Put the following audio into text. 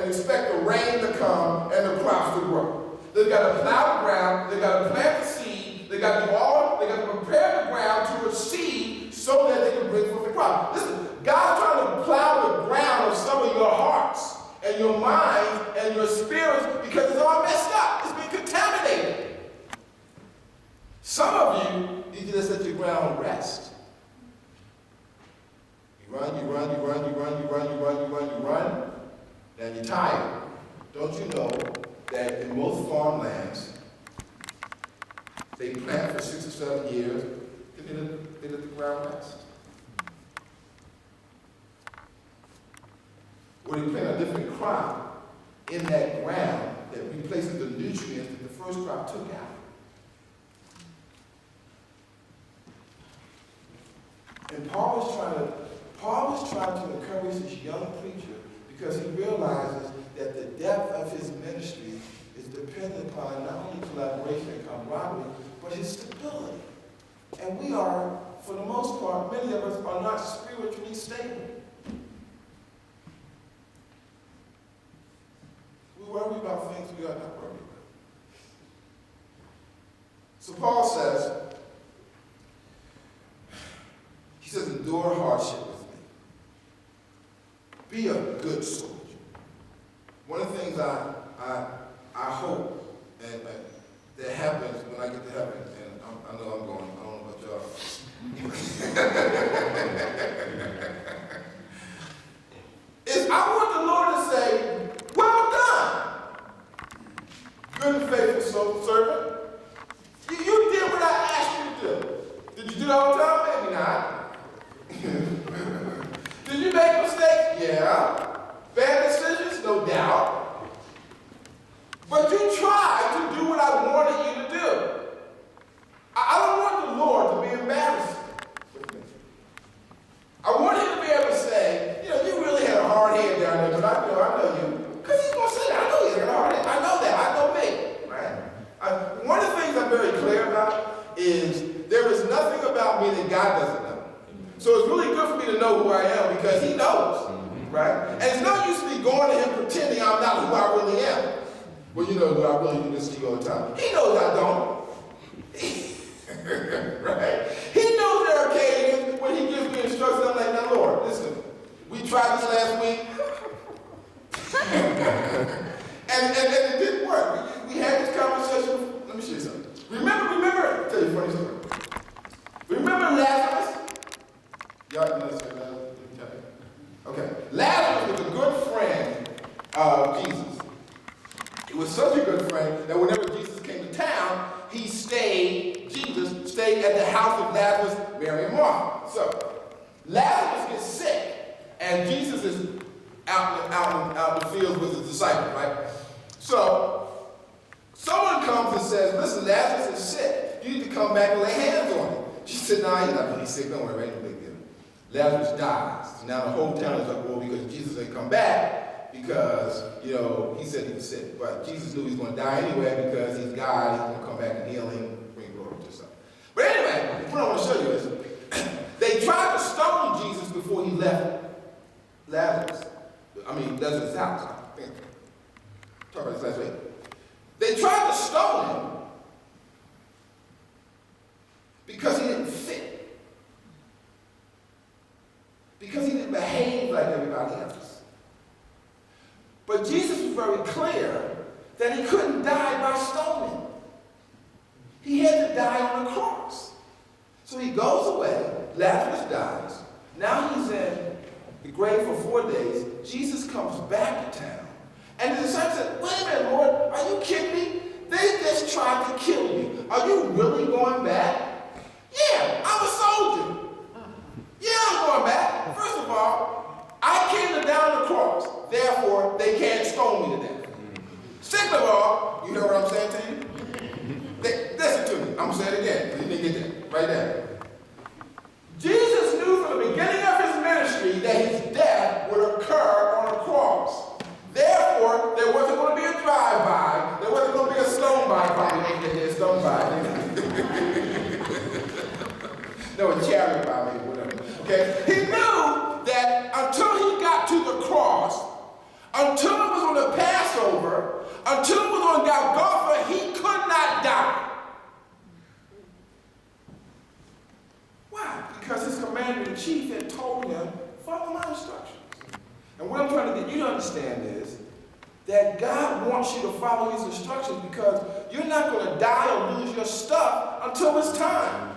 and expect the rain to come and the crops to grow. They've got to plow the ground, they've got to plant the seed, they've got to prepare the ground to receive so that they can bring forth the crop. Listen, God's trying to plow the ground of some of your hearts and your minds and your spirits because it's all messed up. It's been contaminated. Some of you need to just let your ground rest. You run, and you're tired. Don't you know that in most farmlands, they plant for 6 or 7 years, and they let the ground rest? Or they plant a different crop in that ground that replaces the nutrients that the first crop took out. And Paul was trying to encourage this young preacher because he realizes that the depth of his ministry is dependent upon not only collaboration and camaraderie, but his stability. And we are, for the most part, many of us are not spiritually stable. We worry about things we are not worried about. So Paul says, he says, endure hardship with me. Be a good soldier. One of the things I hope and that happens when I get to heaven, and I know I'm going, I don't know about y'all. is I want the Lord to say, well done, good and faithful servant. You did what I asked you to do. Did you do it all the time? Maybe not. Did you make mistakes? Yeah. Bad decisions? No doubt. But you tried to do what I wanted you to do. I don't want the Lord to be embarrassed with me. I want him to be able to say, you really had a hard head down there, but I know you. Because he's going to say that. I know he had a hard head. I know that. I know me. Right? One of the things I'm very clear about is there is nothing about me that God doesn't know. So it's really good for me to know who I am because he knows, right? And it's no use me going to him pretending I'm not who I really am. Well, you know, I really do this to you all the time. He knows I don't. Right? He knows there are occasions when he gives me instructions. I'm like, now, Lord, listen, we tried this last week. and it didn't work. We had this conversation. Let me show you something. Remember, I'll tell you a funny story. Remember Lazarus? Y'all know this? Okay. Lazarus was a good friend of Jesus. He was such a good friend that whenever Jesus came to town, Jesus stayed at the house of Lazarus, Mary, and Martha. So Lazarus gets sick, and Jesus is out in the fields with his disciples, right? So someone comes and says, listen, Lazarus is sick. You need to come back and lay hands on him. She said, no, he's not really sick. Don't worry, ain't no big deal. Lazarus dies. Now the whole town is uproar because Jesus didn't come back because, he said he was sick. But Jesus knew he was going to die anyway because he's God. He's going to come back and heal him, bring glory to himself. But anyway, what I want to show you is they tried to stone Jesus before he left Lazarus' house. Talk about this last week. They tried to stone him because he didn't fit. Because he didn't behave like everybody else. But Jesus was very clear that he couldn't die by stoning. He had to die on the cross. So he goes away, Lazarus dies. Now he's in the grave for 4 days. Jesus comes back to town. And the disciples said, wait a minute, Lord, are you kidding me? They just tried to kill me. Are you really going back? Yeah, I'm a soldier. Yeah, I'm going back. First of all, I came to die on the cross. Therefore, they can't stone me to death. Second of all, you know what I'm saying to you? Listen to me. I'm going to say it again. You didn't get that. Right there. Jesus knew from the beginning of his ministry that his death would occur on the cross. Therefore, there wasn't going to be a drive-by. There wasn't going to be a stone-by. Probably ain't getting a stone-by. No, a chariot by maybe, whatever. Okay? He knew that until he got to the cross, until it was on the Golgotha, he could not die. Why? Because his commander-in-chief had told him, follow my instructions. And what I'm trying to get you to understand is that God wants you to follow his instructions because you're not going to die or lose your stuff until it's time.